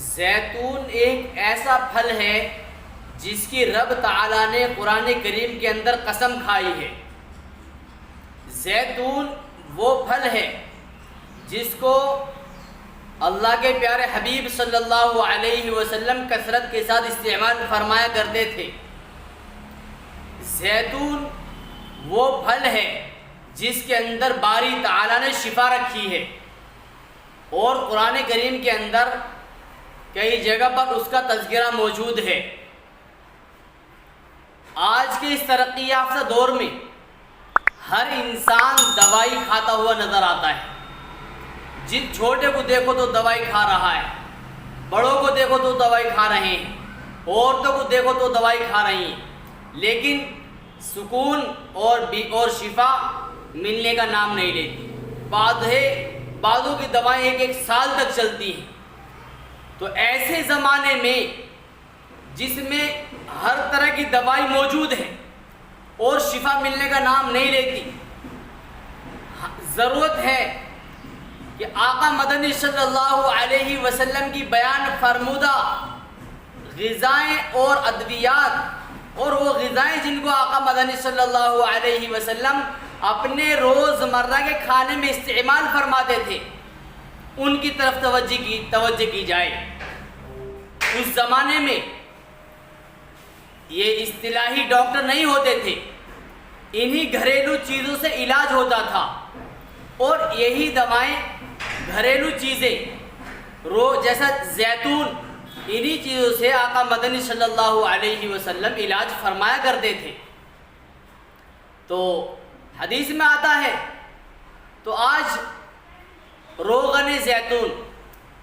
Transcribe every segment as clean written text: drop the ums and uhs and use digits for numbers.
زیتون ایک ایسا پھل ہے جس کی رب تعالیٰ نے قرآن کریم کے اندر قسم کھائی ہے۔ زیتون وہ پھل ہے جس کو اللہ کے پیارے حبیب صلی اللہ علیہ وسلم کثرت کے ساتھ استعمال فرمایا کرتے تھے۔ زیتون وہ پھل ہے جس کے اندر باری تعالیٰ نے شفا رکھی ہے، اور قرآن کریم کے اندر کئی جگہ پر اس کا تذکرہ موجود ہے۔ آج کے اس ترقی یافتہ دور میں ہر انسان دوائی کھاتا ہوا نظر آتا ہے۔ جن چھوٹے کو دیکھو تو دوائی کھا رہا ہے، بڑوں کو دیکھو تو دوائی کھا رہے ہیں، عورتوں کو دیکھو تو دوائی کھا رہی ہیں، لیکن سکون اور شفا ملنے کا نام نہیں لیتی۔ بعضوں کی دوائیں ایک سال تک چلتی ہیں۔ تو ایسے زمانے میں جس میں ہر طرح کی دوائی موجود ہے اور شفا ملنے کا نام نہیں لیتی، ضرورت ہے کہ آقا مدنی صلی اللہ علیہ وسلم کی بیان فرمودہ غذائیں اور ادویات، اور وہ غذائیں جن کو آقا مدنی صلی اللہ علیہ وسلم اپنے روزمرہ کے کھانے میں استعمال فرماتے تھے، ان کی طرف توجہ کی جائے۔ اس زمانے میں یہ اصطلاحی ڈاکٹر نہیں ہوتے تھے، انہی گھریلو چیزوں سے علاج ہوتا تھا، اور یہی دوائیں گھریلو چیزیں جیسا زیتون، انہی چیزوں سے آقا مدنی صلی اللہ علیہ وسلم علاج فرمایا کرتے تھے۔ تو حدیث میں آتا ہے، تو آج روغن زیتون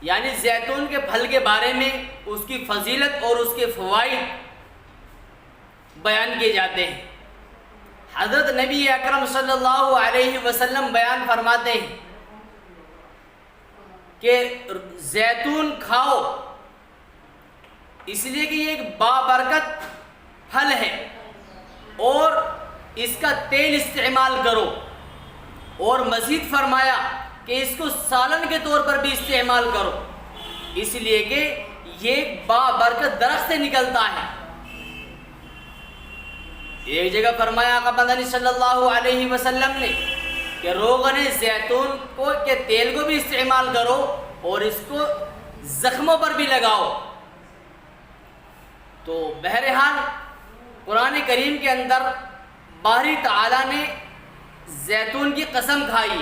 یعنی زیتون کے پھل کے بارے میں اس کی فضیلت اور اس کے فوائد بیان کیے جاتے ہیں۔ حضرت نبی اکرم صلی اللہ علیہ وسلم بیان فرماتے ہیں کہ زیتون کھاؤ، اس لیے کہ یہ ایک بابرکت پھل ہے، اور اس کا تیل استعمال کرو، اور مزید فرمایا کہ اس کو سالن کے طور پر بھی استعمال کرو، اس لیے کہ یہ بابرکت درخت سے نکلتا ہے۔ ایک جگہ فرمایا آقا مدنی صلی اللہ علیہ وسلم نے کہ روغن زیتون کے تیل کو بھی استعمال کرو، اور اس کو زخموں پر بھی لگاؤ۔ تو بہرحال قرآن کریم کے اندر باری تعالیٰ نے زیتون کی قسم کھائی،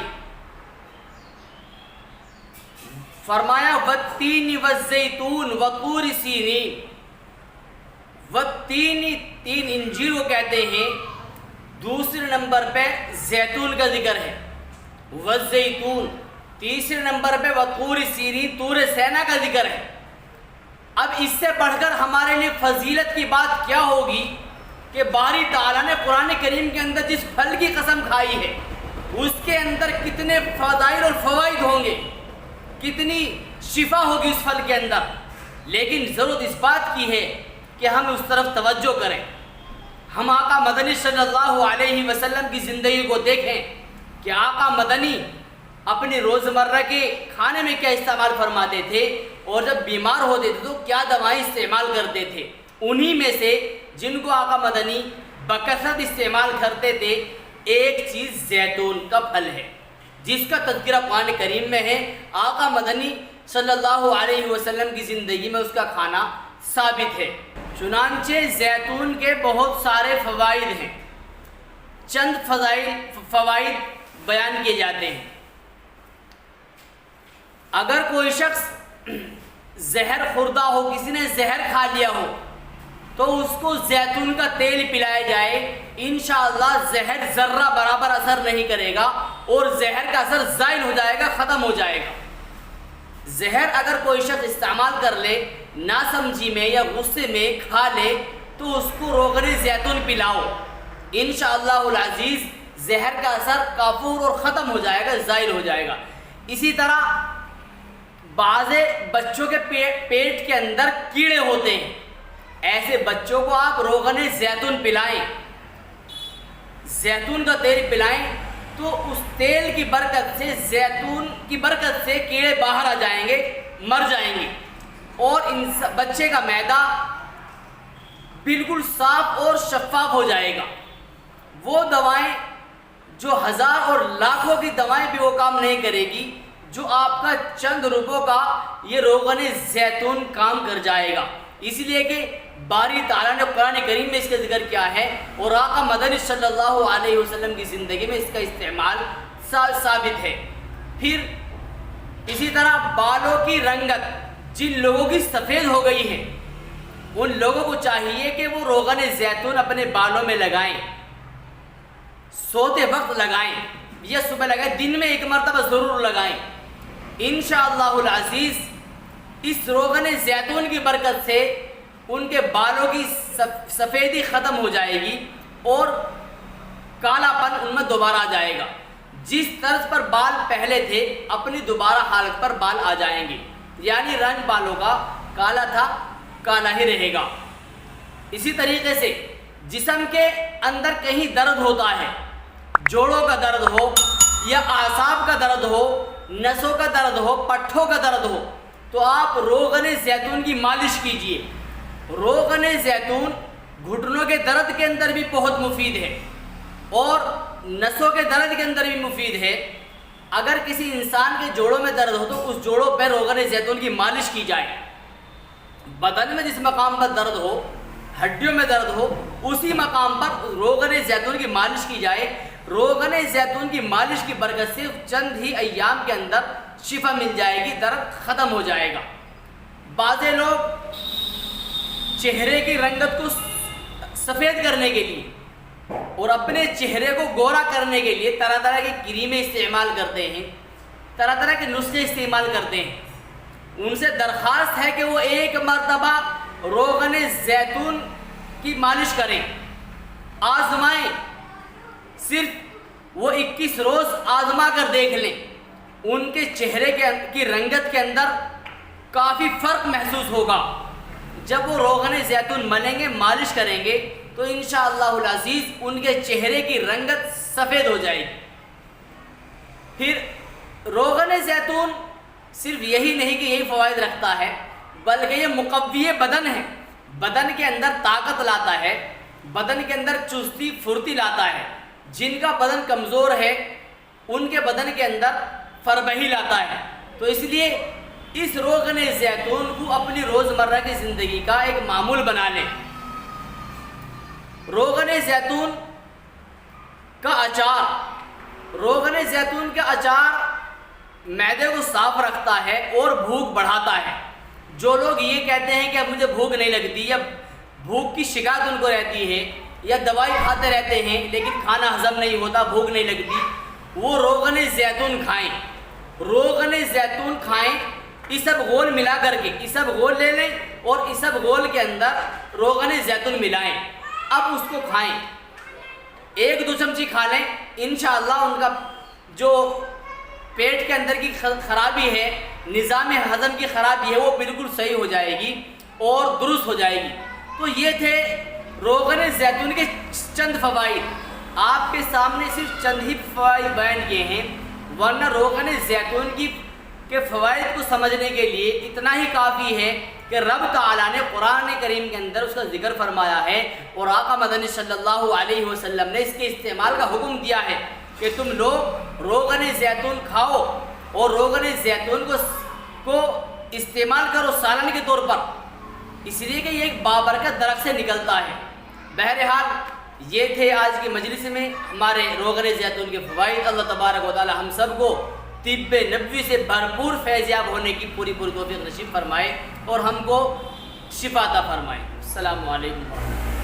فرمایا والتین والزیتون وطور سینین۔ والتین، تین انجیل کو کہتے ہیں، دوسرے نمبر پہ زیتون کا ذکر ہے، والزیتون تیسرے نمبر پہ وطور سینین، طور سینا کا ذکر ہے۔ اب اس سے بڑھ کر ہمارے لیے فضیلت کی بات کیا ہوگی کہ باری تعالیٰ نے قرآن کریم کے اندر جس پھل کی قسم کھائی ہے اس کے اندر کتنے فضائل اور فوائد ہوں گے، کتنی شفا ہوگی اس پھل کے اندر۔ لیکن ضرورت اس بات کی ہے کہ ہم اس طرف توجہ کریں، ہم آقا مدنی صلی اللہ علیہ وسلم کی زندگی کو دیکھیں کہ آقا مدنی اپنی روزمرہ کے کھانے میں کیا استعمال فرماتے تھے، اور جب بیمار ہوتے تھے تو کیا دوائیں استعمال کرتے تھے۔ انہی میں سے جن کو آقا مدنی بکثرت استعمال کرتے تھے ایک چیز زیتون کا پھل ہے، جس کا تذکرہ قرآن کریم میں ہے۔ آقا مدنی صلی اللہ علیہ وسلم کی زندگی میں اس کا کھانا ثابت ہے۔ چنانچہ زیتون کے بہت سارے فوائد ہیں، چند فوائد بیان کیے جاتے ہیں۔ اگر کوئی شخص زہر خوردہ ہو، کسی نے زہر کھا لیا ہو، تو اس کو زیتون کا تیل پلایا جائے، انشاءاللہ زہر ذرہ برابر اثر نہیں کرے گا، اور زہر کا اثر زائل ہو جائے گا، ختم ہو جائے گا۔ زہر اگر کوئی شخص استعمال کر لے، ناسمجھی میں یا غصے میں کھا لے، تو اس کو روغن زیتون پلاؤ، انشاءاللہ العزیز زہر کا اثر کافور اور ختم ہو جائے گا، زائل ہو جائے گا۔ اسی طرح بعض بچوں کے پیٹ کے اندر کیڑے ہوتے ہیں، ایسے بچوں کو آپ روغن زیتون پلائیں، زیتون کا تیل پلائیں، تو اس تیل کی برکت سے، زیتون کی برکت سے کیڑے باہر آ جائیں گے، مر جائیں گے۔ اور بچے کا معدہ بالکل صاف اور شفاف ہو جائے گا۔ وہ دوائیں جو ہزار اور لاکھوں کی دوائیں بھی وہ کام نہیں کرے گی، جو آپ کا چند روپوں کا یہ روغن زیتون کام کر جائے گا۔ اس لیے کہ باری تعالیٰ نے قرآن کریم میں اس کا ذکر کیا ہے، اور آقا مدنی صلی اللہ علیہ وسلم کی زندگی میں اس کا استعمال ثابت ہے۔ پھر اسی طرح بالوں کی رنگت جن لوگوں کی سفید ہو گئی ہے، ان لوگوں کو چاہیے کہ وہ روغن زیتون اپنے بالوں میں لگائیں، سوتے وقت لگائیں یا صبح لگائیں، دن میں ایک مرتبہ ضرور لگائیں۔ انشاءاللہ العزیز اس روغن زیتون کی برکت سے ان کے بالوں کی سفیدی ختم ہو جائے گی اور کالا پن ان میں دوبارہ آ جائے گا۔ جس طرز پر بال پہلے تھے اپنی دوبارہ حالت پر بال آ جائیں گے، یعنی رنگ بالوں کا کالا تھا کالا ہی رہے گا۔ اسی طریقے سے جسم کے اندر کہیں درد ہوتا ہے، جوڑوں کا درد ہو یا اعصاب کا درد ہو، نسوں کا درد ہو، پٹھوں کا درد ہو، تو آپ روغن زیتون کی مالش کیجئے۔ روغن زیتون گھٹنوں کے درد کے اندر بھی بہت مفید ہے اور نسوں کے درد کے اندر بھی مفید ہے۔ اگر کسی انسان کے جوڑوں میں درد ہو تو اس جوڑوں پہ روغن زیتون کی مالش کی جائے۔ بدن میں جس مقام پر درد ہو، ہڈیوں میں درد ہو، اسی مقام پر روغن زیتون کی مالش کی جائے۔ روغن زیتون کی مالش کی برکت سے چند ہی ایام کے اندر شفا مل جائے گی، درد ختم ہو جائے گا۔ بعض لوگ چہرے کی رنگت کو سفید کرنے کے لیے اور اپنے چہرے کو گورا کرنے کے لیے طرح طرح کی کریمیں استعمال کرتے ہیں، طرح طرح کے نسخے استعمال کرتے ہیں۔ ان سے درخواست ہے کہ وہ ایک مرتبہ روغن زیتون کی مالش کریں، آزمائیں، صرف وہ 21 روز آزما کر دیکھ لیں۔ ان کے چہرے کی رنگت کے اندر کافی فرق محسوس ہوگا۔ جب وہ روغن زیتون ملیں گے، مالش کریں گے، تو انشاءاللہ العزیز ان کے چہرے کی رنگت سفید ہو جائے گی۔ پھر روغن زیتون صرف یہی نہیں کہ یہی فوائد رکھتا ہے، بلکہ یہ مقوی بدن ہے، بدن کے اندر طاقت لاتا ہے، بدن کے اندر چستی پھرتی لاتا ہے۔ جن کا بدن کمزور ہے ان کے بدن کے اندر فربہی لاتا ہے۔ تو اس لیے اس روغن زیتون کو اپنی روزمرہ کی زندگی کا ایک معمول بنا لیں۔ روغن زیتون کا اچار، روغن زیتون کا اچار معدے کو صاف رکھتا ہے اور بھوک بڑھاتا ہے۔ جو لوگ یہ کہتے ہیں کہ اب مجھے بھوک نہیں لگتی یا بھوک کی شکایت ان کو رہتی ہے یا دوائی کھاتے رہتے ہیں لیکن کھانا ہضم نہیں ہوتا، بھوک نہیں لگتی، وہ روغن زیتون کھائیں، روغن زیتون کھائیں۔ اسب غول ملا کر کے اسب غول لے لیں اور اسب غول کے اندر روغن زیتون ملائیں، اب اس کو کھائیں، 1-2 چمچی کھا لیں۔ انشاءاللہ ان کا جو پیٹ کے اندر کی خرابی ہے، نظام ہضم کی خرابی ہے، وہ بالکل صحیح ہو جائے گی اور درست ہو جائے گی۔ تو یہ تھے روغن زیتون کے چند فوائد۔ آپ کے سامنے صرف چند ہی فوائد بیان کیے ہیں، ورنہ روغن زیتون کے فوائد کو سمجھنے کے لیے اتنا ہی کافی ہے کہ رب تعالیٰ نے قرآن کریم کے اندر اس کا ذکر فرمایا ہے اور آقا مدنی صلی اللہ علیہ وسلم نے اس کے استعمال کا حکم دیا ہے کہ تم لوگ روغن زیتون کھاؤ اور روغن زیتون کو استعمال کرو سالن کے طور پر، اس لیے کہ یہ ایک بابرکت درخت سے نکلتا ہے۔ بہرحال یہ تھے آج کی مجلس میں ہمارے روغن زیتون کے فوائد۔ اللہ تبارک و تعالی ہم سب کو طب نبوی سے بھرپور فیض یاب ہونے کی پوری توفیق نصیب فرمائے اور ہم کو شفا عطا فرمائے۔ السلام علیکم۔